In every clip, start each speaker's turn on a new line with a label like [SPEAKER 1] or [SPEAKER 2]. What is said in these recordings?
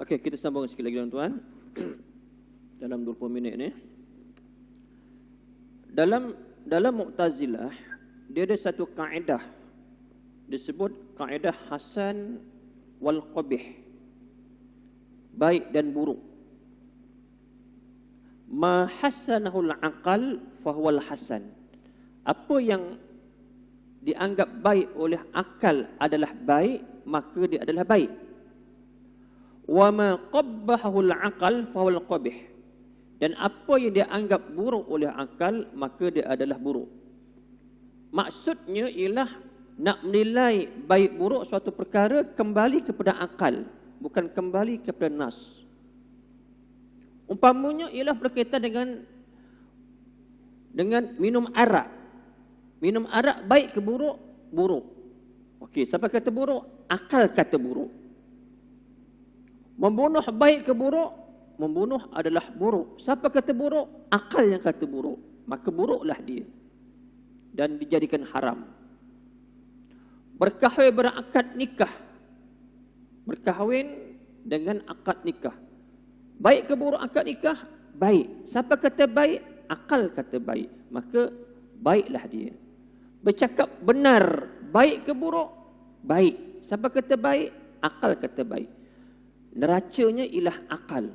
[SPEAKER 1] Okey, kita sambung sekali lagi tuan-tuan. Dalam 20 minit ni. Dalam Mu'tazilah, dia ada satu kaedah disebut kaedah hasan wal qabih. Baik dan buruk. Ma hassanahul aqal fahuwal hasan. Apa yang dianggap baik oleh akal adalah baik, maka dia adalah baik. Wa ma qabbahul aqal fahuwal qabih. Dan apa yang dia anggap buruk oleh akal, maka dia adalah buruk. Maksudnya ialah nak menilai baik buruk suatu perkara kembali kepada akal, bukan kembali kepada nas. Umpamanya ialah berkaitan dengan minum arak. Minum arak baik ke buruk? Buruk. Okey, siapa kata buruk? Akal kata buruk. Membunuh baik ke buruk? Membunuh adalah buruk. Siapa kata buruk? Akal yang kata buruk. Maka buruklah dia. Dan dijadikan haram. Berkahwin berakad nikah. Berkahwin dengan akad nikah. Baik ke buruk akad nikah? Baik. Siapa kata baik? Akal kata baik. Maka baiklah dia. Bercakap benar. Baik ke buruk? Baik. Siapa kata baik? Akal kata baik. Neracanya ialah akal.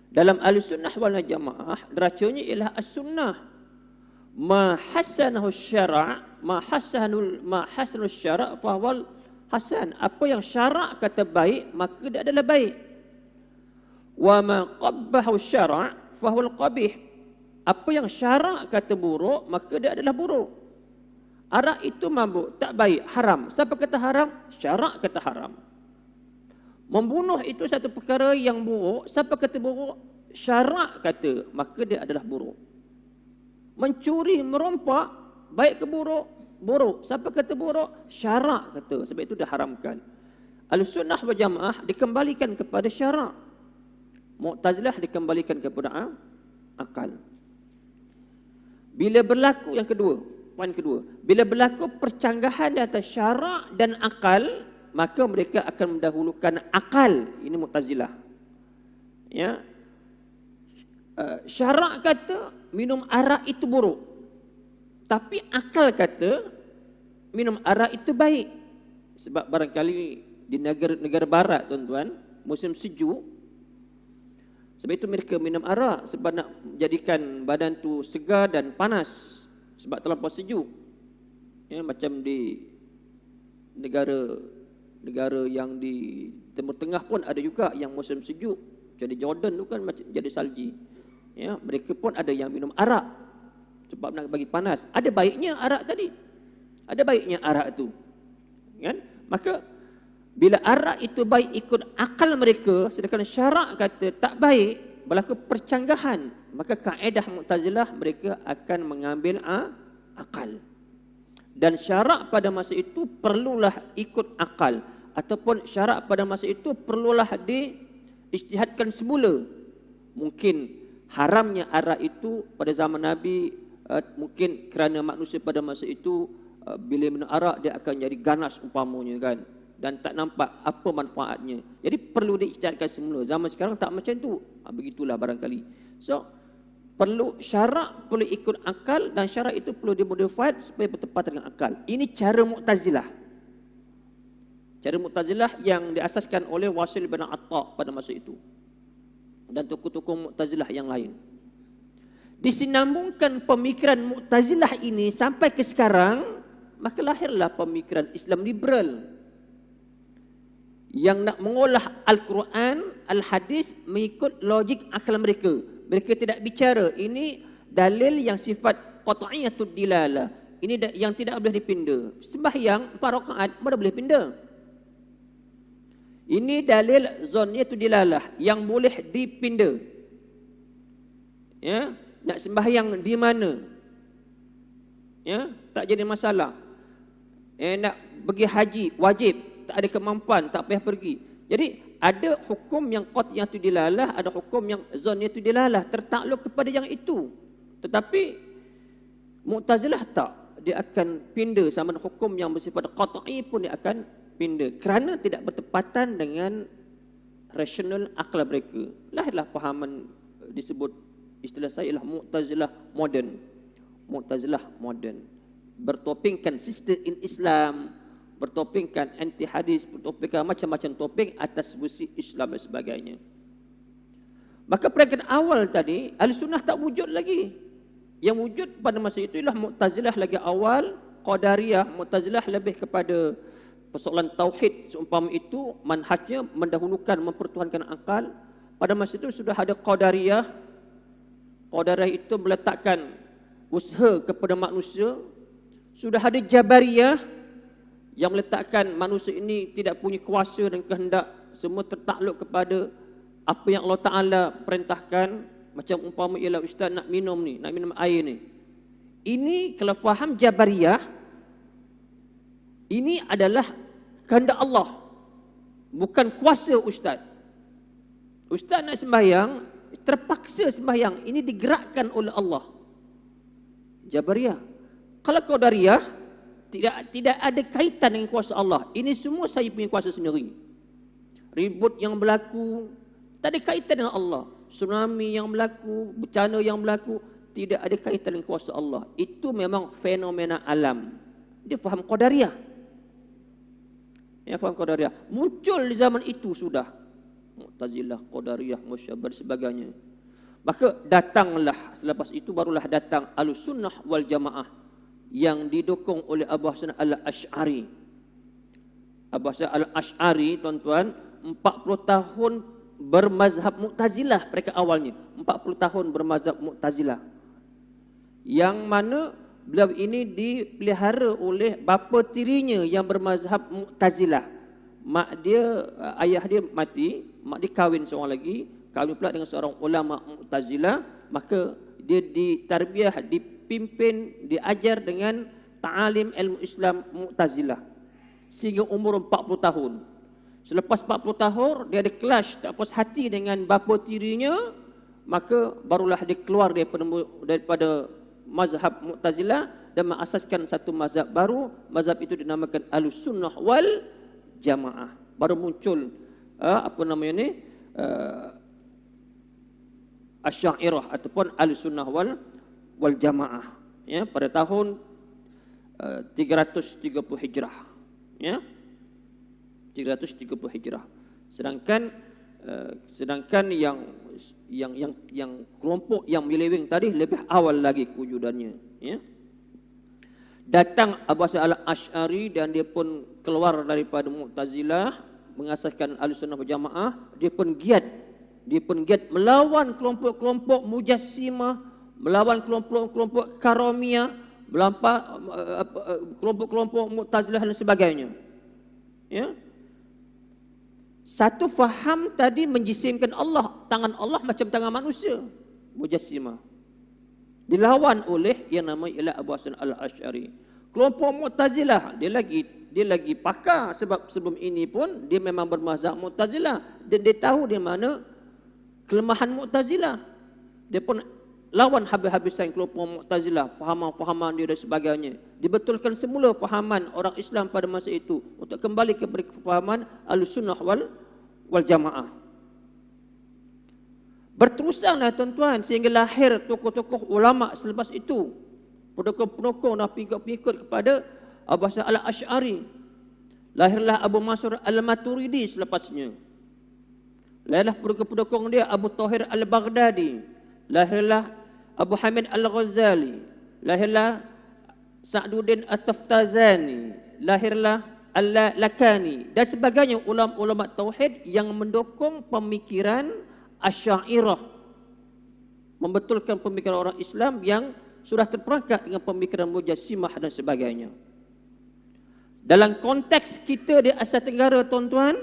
[SPEAKER 1] Dalam Ahlussunnah wal Jamaah, neracanya ialah as-sunnah. Ma hasanahu syara', ma hasanul syara' fa huwal hasan. Apa yang syarak kata baik, maka dia adalah baik. Wa ma qabbahu syara' fa huwal qabih. Apa yang syarak kata buruk, maka dia adalah buruk. Arak itu mabuk, tak baik, haram. Siapa kata haram? Syarak kata haram. Membunuh itu satu perkara yang buruk. Siapa kata buruk? Syarak kata, maka dia adalah buruk. Mencuri, merompak, baik ke buruk? Buruk. Siapa kata buruk? Syarak kata, sebab itu diharamkan. Ahlussunnah wal Jamaah dikembalikan kepada syarak. Mu'tazilah dikembalikan kepada akal. Bila berlaku yang kedua, poin kedua, bila berlaku percanggahan di atas syarak dan akal, maka mereka akan mendahulukan akal. Ini Mu'tazilah. Ya. Syarak kata minum arak itu buruk. Tapi akal kata minum arak itu baik. Sebab barangkali di negara barat tuan-tuan, musim sejuk, sebab itu mereka minum arak sebab nak menjadikan badan tu segar dan panas sebab terlampau sejuk. Ya, macam di negara yang di Timur Tengah pun ada juga yang musim sejuk. Jadi Jordan tu kan macam jadi salji. Ya, mereka pun ada yang minum arak sebab nak bagi panas. Ada baiknya arak tadi. Ada baiknya arak tu. Kan? Maka bila arak itu baik ikut akal mereka, sedangkan syarak kata tak baik, berlaku percanggahan, maka kaedah Mu'tazilah mereka akan mengambil akal. Dan syarak pada masa itu perlulah ikut akal, ataupun syarak pada masa itu perlulah diijtihadkan semula. Mungkin haramnya arak itu pada zaman Nabi, mungkin kerana manusia pada masa itu bila minum arak dia akan jadi ganas umpamanya kan, dan tak nampak apa manfaatnya. Jadi perlu diijtihadkan semula. Zaman sekarang tak macam tu. Begitulah barangkali. So perlu syarak, perlu ikut akal, dan syarak itu perlu dimodified supaya bertepatan dengan akal. Ini cara Mu'tazilah. Cara Mu'tazilah yang diasaskan oleh Wasil bin Atta pada masa itu. Dan tokoh-tokoh Mu'tazilah yang lain. Disinambungkan pemikiran Mu'tazilah ini sampai ke sekarang, maka lahirlah pemikiran Islam liberal. Yang nak mengolah Al-Quran, Al-Hadis mengikut logik akal mereka. Mereka tidak bicara ini dalil yang sifat qat'iyatud dilalah. Ini yang tidak boleh dipinda. Sembahyang 4 rakaat mana boleh pinda. Ini dalil zanniyatud dilalah yang boleh dipinda. Ya, nak sembahyang di mana? Ya, tak jadi masalah. Nak pergi haji wajib, tak ada kemampuan, tak payah pergi. Jadi ada hukum yang qat'iyatud dilalah, ada hukum yang zanniyatud dilalah, tertakluk kepada yang itu. Tetapi Mu'tazilah tak, dia akan pinda sama hukum yang bersifat qat'i pun dia akan pinda kerana tidak bertepatan dengan rasional akal mereka. Lahirlah fahaman disebut, istilah saya ialah Mu'tazilah moden. Mu'tazilah moden. Bertopingkan sistem in Islam, bertopingkan anti hadis, bertopingkan macam-macam toping atas versi Islam dan sebagainya. Maka peringkat awal tadi, Ahlussunnah tak wujud lagi. Yang wujud pada masa itu ialah Mu'tazilah lagi awal, Qadariyah. Mu'tazilah lebih kepada persoalan tauhid, seumpama itu manhajnya mendahulukan mempertuhankan akal. Pada masa itu sudah ada Qadariyah. Qadariyah itu meletakkan usaha kepada manusia. Sudah ada Jabariyah yang meletakkan manusia ini tidak punya kuasa dan kehendak, semua tertakluk kepada apa yang Allah Ta'ala perintahkan. Macam umpama ialah ustaz nak minum air ni. Ini kalau faham Jabariyah, ini adalah kehendak Allah, bukan kuasa ustaz. Ustaz nak sembahyang, terpaksa sembahyang, ini digerakkan oleh Allah. Jabariyah. Kalau Qadariyah, tidak ada kaitan dengan kuasa Allah. Ini semua saya punya kuasa sendiri. Ribut yang berlaku tak ada kaitan dengan Allah. Tsunami yang berlaku, bencana yang berlaku, tidak ada kaitan dengan kuasa Allah. Itu memang fenomena alam. Dia faham Qadariyah. Faham Qadariyah. Muncul di zaman itu sudah Mu'tazilah, Qadariyah, Musyabbar sebagainya. Maka datanglah, selepas itu barulah datang Ahlussunnah wal Jamaah yang didukung oleh Abu Hasan al-Asy'ari. Abu Hasan al-Asy'ari, tuan-tuan, 40 tahun bermazhab Mu'tazilah mereka awalnya. 40 tahun bermazhab Mu'tazilah. Yang mana beliau ini dipelihara oleh bapa tirinya yang bermazhab Mu'tazilah. Ayah dia mati, mak dia kahwin seorang lagi, kahwin pula dengan seorang ulama Mu'tazilah. Maka dia ditarbiyah, dipimpin, diajar dengan ta'alim ilmu Islam Mu'tazilah sehingga umur 40 tahun. Selepas 40 tahun, dia ada clash, tak puas hati dengan bapa tirinya, maka barulah dia keluar daripada mazhab Mu'tazilah dan mengasaskan satu mazhab baru. Mazhab itu dinamakan Ahlussunnah wal Jamaah. Baru muncul Asy'ariyah ataupun Ahlussunnah wal Jamaah, ya, pada tahun 330 Hijrah, ya. 330 Hijrah. Sedangkan yang kelompok yang menyeleweng tadi lebih awal lagi kewujudannya, ya. Datang Abu Hasan al-Asy'ari dan dia pun keluar daripada Mu'tazilah, mengasaskan Ahlussunnah wal Jamaah. Dia pun giat melawan kelompok-kelompok Mujassimah, melawan kelompok-kelompok Karamiyah, kelompok-kelompok Mu'tazilah dan sebagainya, ya. Satu faham tadi menjisimkan Allah, tangan Allah macam tangan manusia, Mujassimah. Dilawan oleh yang namanya ialah Abu Hasan al-Asy'ari. Kelompok Mu'tazilah, dia lagi pakar, sebab sebelum ini pun dia memang bermazhab Mu'tazilah dan dia tahu di mana kelemahan Mu'tazilah. Dia pun lawan habis-habisan kelompok Mu'tazilah, fahaman-fahaman dia dan sebagainya. Dibetulkan semula fahaman orang Islam pada masa itu untuk kembali kepada kefahaman Ahlussunnah wal Jamaah. Berterusanglah tuan-tuan sehingga lahir tokoh-tokoh ulama selepas itu. Pendukung-pendukung dan pengikut kepada Abu Hasan al-Asy'ari. Lahirlah Abu Mansur al-Maturidi selepasnya. Lahirlah pendukung-pendukung dia Abu Thahir al-Baghdadi. Lahirlah Abu Hamid al-Ghazali. Lahirlah Sa'duddin at-Taftazani. Lahirlah al-Lakani dan sebagainya, ulama-ulama tauhid yang mendukung pemikiran Asy'ariyah, membetulkan pemikiran orang Islam yang sudah terperangkap dengan pemikiran Mujassimah dan sebagainya. Dalam konteks kita di Asia Tenggara, tuan-tuan,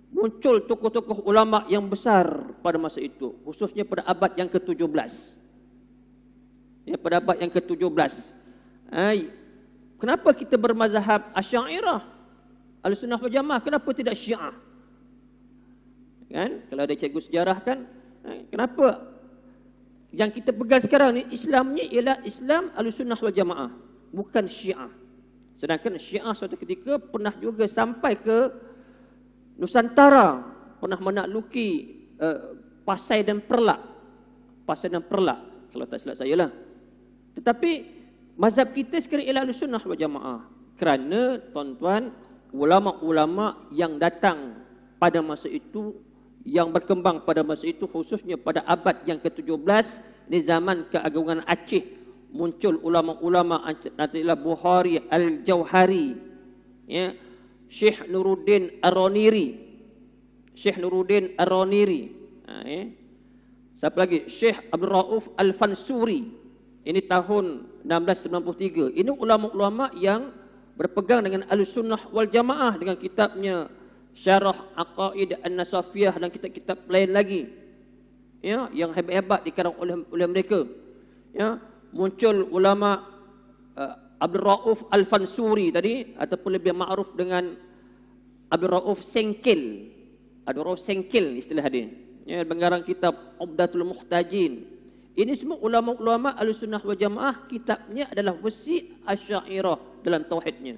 [SPEAKER 1] muncul tokoh-tokoh ulama yang besar pada masa itu, khususnya pada abad yang ke-17. Ya, pada abad yang ke-17. Kenapa kita bermazhab Asy'ariyah, Ahlussunnah wal Jamaah? Kenapa tidak Syiah? Kan? Kalau ada cikgu sejarah kan, kenapa yang kita pegang sekarang ni Islamnya ialah Islam Ahlussunnah wal Jamaah, bukan Syiah. Sedangkan Syiah suatu ketika pernah juga sampai ke Nusantara pernah menakluki Pasai dan Perlak. Pasai dan Perlak, kalau tak silap saya lah. Tetapi mazhab kita sekarang ialah Ahlussunnah wal Jamaah. Kerana tuan-tuan, ulama-ulama yang datang pada masa itu, yang berkembang pada masa itu, khususnya pada abad yang ke-17, di zaman keagungan Aceh, muncul ulama-ulama adalah Bukhari Al-Jauhari, ya, Syekh Nuruddin Ar-Raniri, Syekh Nuruddin Ar-Raniri, ya. Siapa lagi? Syekh Abdul Rauf Al-Fansuri. Ini tahun 1693. Ini ulama-ulama yang berpegang dengan Ahlussunnah wal Jamaah dengan kitabnya Syarah Aqaid An-Nasafiyah dan kitab-kitab lain lagi, ya, yang hebat-hebat dikarang oleh mereka. Ya, muncul ulama Abdul Rauf Al-Fansuri tadi, ataupun lebih ma'ruf dengan Abdul Rauf Sengkil. Abdul Rauf Sengkil istilah dia. Ya, pengarang kitab Ubdatul Muhtajin. Ini semua ulama-ulama Ahlussunnah wal Jamaah, kitabnya adalah versi Asy'ariyah dalam tauhidnya.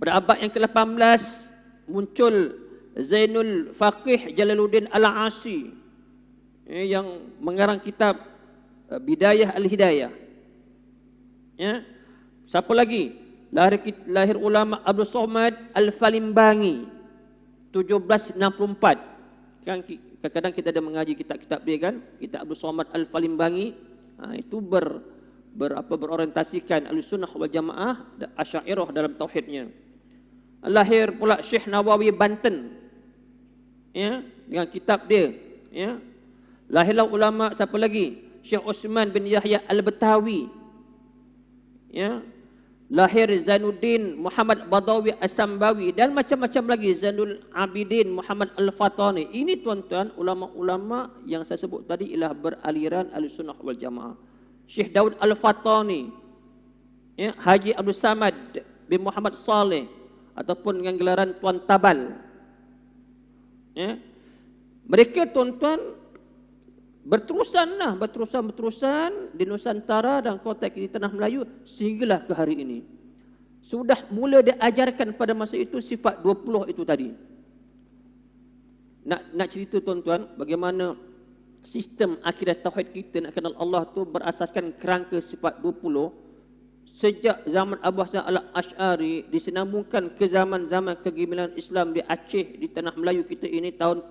[SPEAKER 1] Pada abad yang ke-18 muncul Zainul Faqih Jalaluddin Al-Asi, yang mengarang kitab Bidayah Al-Hidayah. Ya. Siapa lagi? Lahir ulama Abdul Somad Al-Falimbangi 1764. Kan kadang-kadang kita ada mengaji kitab-kitab dia kan, kitab Abdul Somad Al-Falimbangi. Itu berorientasikan Ahlussunnah wal Jamaah dan Asy'ariyah dalam tauhidnya. Lahir pula Syekh Nawawi Banten, ya, dengan kitab dia, ya. Lahirlah ulama siapa lagi? Syekh Osman bin Yahya Al-Betawi, ya. Lahir Zainuddin Muhammad Badawi As-Sambawi dan macam-macam lagi, Zainul Abidin Muhammad Al-Fatani. Ini tuan-tuan ulama-ulama yang saya sebut tadi ialah beraliran Ahlussunnah wal Jamaah. Syekh Daud Al-Fatani, ya, Haji Abdul Samad bin Muhammad Saleh ataupun dengan gelaran Tuan Tabal. Ya. Mereka tuan-tuan berterusan di Nusantara dan konteks di tanah Melayu sehinggalah ke hari ini. Sudah mula diajarkan pada masa itu sifat 20 itu tadi. Nak cerita tuan-tuan bagaimana sistem akidah tauhid kita nak kenal Allah tu berasaskan kerangka sifat 20 sejak zaman Abu Hasan Al-Asy'ari, disenambungkan ke zaman-zaman kegemilangan Islam di Aceh, di tanah Melayu kita ini tahun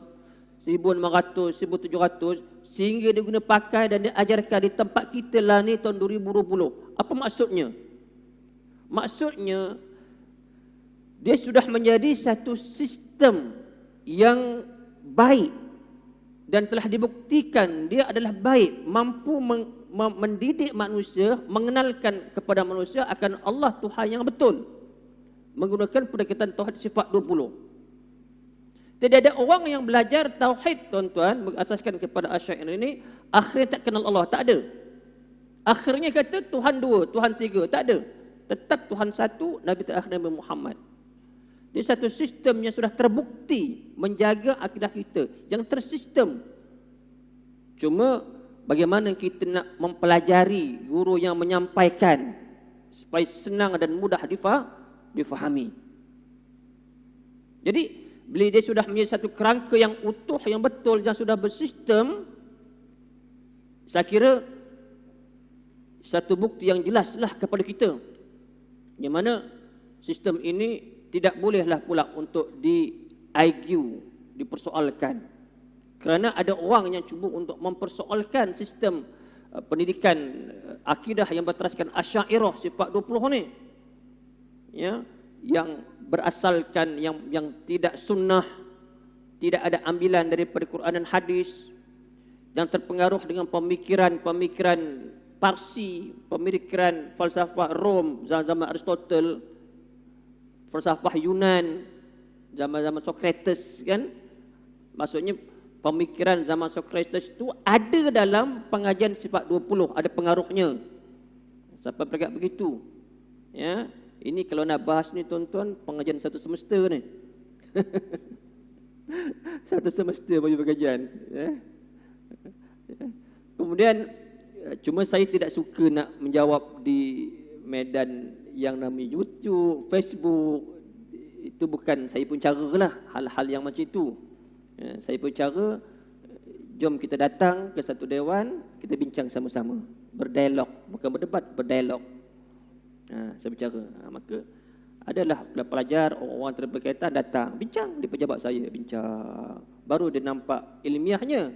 [SPEAKER 1] 1600, 1700, sehingga diguna pakai dan diajarkan di tempat kita lah ni tahun 2020. Apa maksudnya? Maksudnya dia sudah menjadi satu sistem yang baik dan telah dibuktikan dia adalah baik, mampu mendidik manusia, mengenalkan kepada manusia akan Allah Tuhan yang betul menggunakan pendekatan tauhid sifat 20. Tidak ada orang yang belajar tauhid tuan-tuan berasaskan kepada Asy'ariyah ini akhirnya tak kenal Allah, tak ada. Akhirnya kata Tuhan dua, Tuhan tiga, tak ada. Tetap Tuhan satu, Nabi terakhir Nabi Muhammad. Dia satu sistem yang sudah terbukti menjaga akidah kita, yang tersistem. Cuma bagaimana kita nak mempelajari guru yang menyampaikan supaya senang dan mudah difahami. Jadi bila dia sudah menjadi satu kerangka yang utuh, yang betul, yang sudah bersistem, saya kira satu bukti yang jelaslah kepada kita yang mana sistem ini tidak bolehlah pula untuk di-argue, dipersoalkan. Kerana ada orang yang cuba untuk mempersoalkan sistem pendidikan akidah yang berteraskan Asy'ariyah sifat 20 ni. Ya, yang berasalkan yang tidak sunnah, tidak ada ambilan daripada Quran dan hadis, yang terpengaruh dengan pemikiran Parsi, pemikiran falsafah Rom zaman Aristotle, falsafah Yunan zaman Socrates kan. Maksudnya pemikiran zaman Socrates itu ada dalam pengajian sifat 20, ada pengaruhnya. Sampai berkata begitu. Ya. Ini kalau nak bahas ni tuan-tuan, pengajian satu semester ni. Satu semester bagi pengajian. Ya. Kemudian, cuma saya tidak suka nak menjawab di medan yang namanya YouTube, Facebook. Itu bukan saya pun cara lah hal-hal yang macam itu. Saya pun cara, jom kita datang ke satu dewan, kita bincang sama-sama, berdialog, bukan berdebat, berdialog. Saya bercara. Maka adalah pelajar, orang-orang terberkaitan datang, bincang di pejabat saya, bincang. Baru dia nampak ilmiahnya.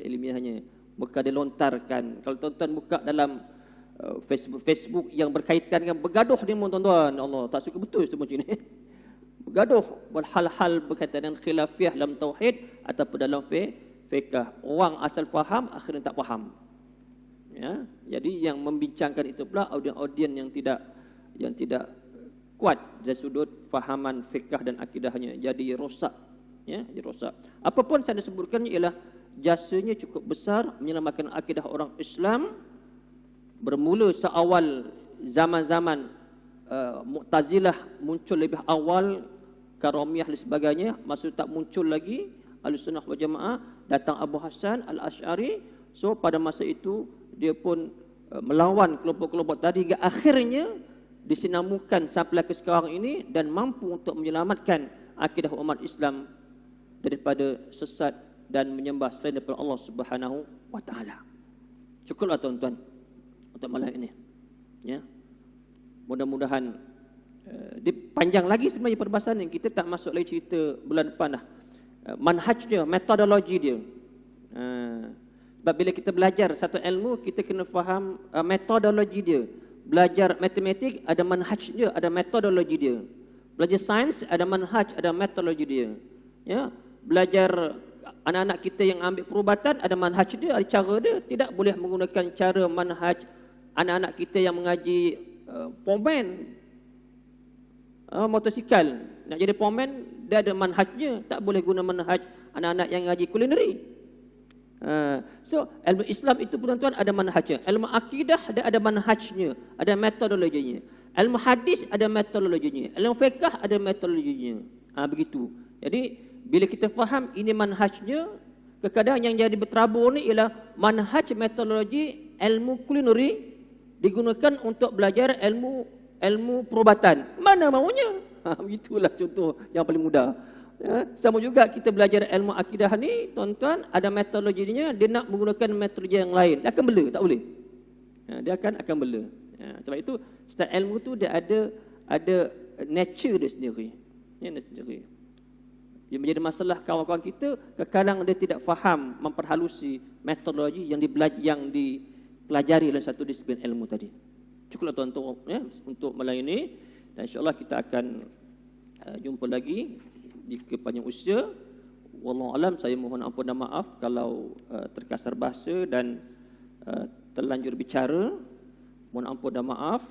[SPEAKER 1] Ilmiahnya. Maka dia lontarkan. Kalau tuan-tuan buka dalam Facebook yang berkaitan dengan bergaduh ni, tuan-tuan, Allah tak suka betul semua macam ni. Bergaduh hal-hal berkaitan dengan khilafiyah dalam tauhid ataupun dalam fiqh. Orang asal faham, akhirnya tak faham. Ya, jadi yang membincangkan itu pula audien-audien yang tidak kuat dari sudut fahaman fiqh dan akidahnya, jadi rosak. Ya, jadi rosak. Apapun saya sebutkan ialah jasanya cukup besar menyelamatkan akidah orang Islam. Bermula seawal zaman-zaman Mu'tazilah muncul lebih awal, Karamiyah dan sebagainya, masa tak muncul lagi Ahlussunnah wal Jamaah, datang Abu Hasan Al-Asy'ari. So pada masa itu dia pun melawan kelompok-kelompok tadi, hingga akhirnya disinamukan sampai ke sekarang ini dan mampu untuk menyelamatkan akidah umat Islam daripada sesat dan menyembah selain daripada Allah Subhanahu wa taala. Cukuplah tuan-tuan untuk malam ini. Ya. Mudah-mudahan panjang lagi sebenarnya perbahasan yang kita tak masuk lagi cerita bulan depan dah. Manhajnya, metodologi dia. Sebab bila kita belajar satu ilmu, kita kena faham metodologi dia. Belajar matematik ada manhaj dia, ada metodologi dia. Belajar sains ada manhaj, ada metodologi dia. Ya, belajar anak-anak kita yang ambil perubatan ada manhaj dia, ada cara dia. Tidak boleh menggunakan cara manhaj anak-anak kita yang mengaji pomen, motosikal. Nak jadi pomen, dia ada manhajnya. Tak boleh guna manhaj anak-anak yang mengaji kulineri. So ilmu Islam itu tuan-tuan ada manhajnya. Ilmu akidah dia ada manhajnya, ada metodologinya. Ilmu hadis ada metodologinya. Ilmu fiqh ada metodologinya. Begitu. Jadi bila kita faham ini manhajnya, kadang-kadang yang jadi berterabur ni ialah manhaj metodologi ilmu kulineri digunakan untuk belajar ilmu perubatan. Mana maunya? Begitulah contoh yang paling mudah. Ya, sama juga kita belajar ilmu akidah ni, tuan-tuan, ada metodologinya, dia nak menggunakan metodologi yang lain, dia akan bela, tak boleh. Dia akan bela. Sebab itu setiap ilmu tu dia ada nature dia sendiri. Ya, nature sendiri. Yang menjadi masalah kawan-kawan kita, kadang-kadang dia tidak faham memperhalusi metodologi yang dipelajari dalam satu disiplin ilmu tadi. Cukuplah tuan-tuan ya, untuk malam ini, dan insya-Allah kita akan jumpa lagi jika panjang usia. Wallahu alam, saya mohon ampun dan maaf kalau terkasar bahasa dan terlanjur bicara. Mohon ampun dan maaf.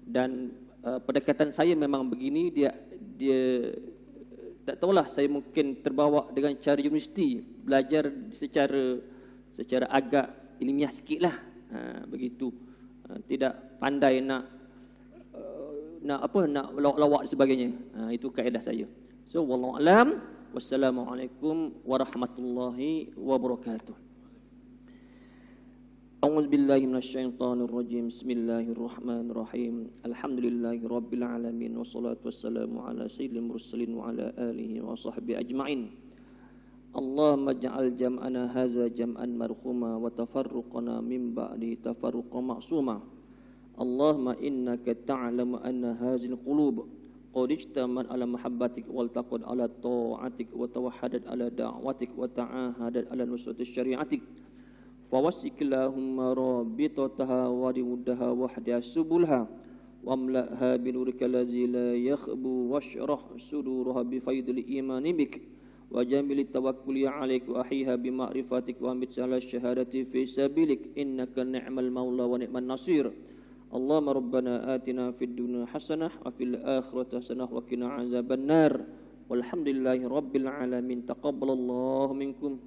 [SPEAKER 1] Dan pendekatan saya memang begini, dia tak tahulah, saya mungkin terbawa dengan cara universiti, belajar secara agak ilmiah sikitlah. Begitu. Tidak pandai nak lawak-lawak dan sebagainya. Itu kaedah saya. So wallahu alam. Wassalamualaikum warahmatullahi wabarakatuh. A'udzu billahi minasyaitonir rajim. Bismillahirrahmanirrahim. Alhamdulillahirabbil alamin wassalatu wassalamu ala sayyidil mursalin wa ala alihi wa sahbihi ajmain. Allahumma ij'al jam'ana hadza jam'an marhuma wa tafarruqana min ba'di tafarruqan ma'suma. Allahumma innaka ta'lamu anna hadhil qulub qad ijtamat ala mahabbatik wal taqad ala ta'atik wa tawahhadat ala da'watik wa ta'ahadat ala nusrati syari'atik. Fawasikillahumma rabbitataha wa riwuddaha wahdiha subulha wamla'ha binurika allazi la yakhbu washrah suduraha bi faidil imani bik wa jamil tawakkuli 'alaik wa ahiha bi ma'rifatik wa amit ala syahadati fi sabilik innaka ni'mal maula wa ni'man nasir. Allahumma rabbana atina fid dunya hasanah wa fil akhirati hasanah wa qina azabannar. Walhamdulillahi rabbil alamin. Taqabbalallahu minkum.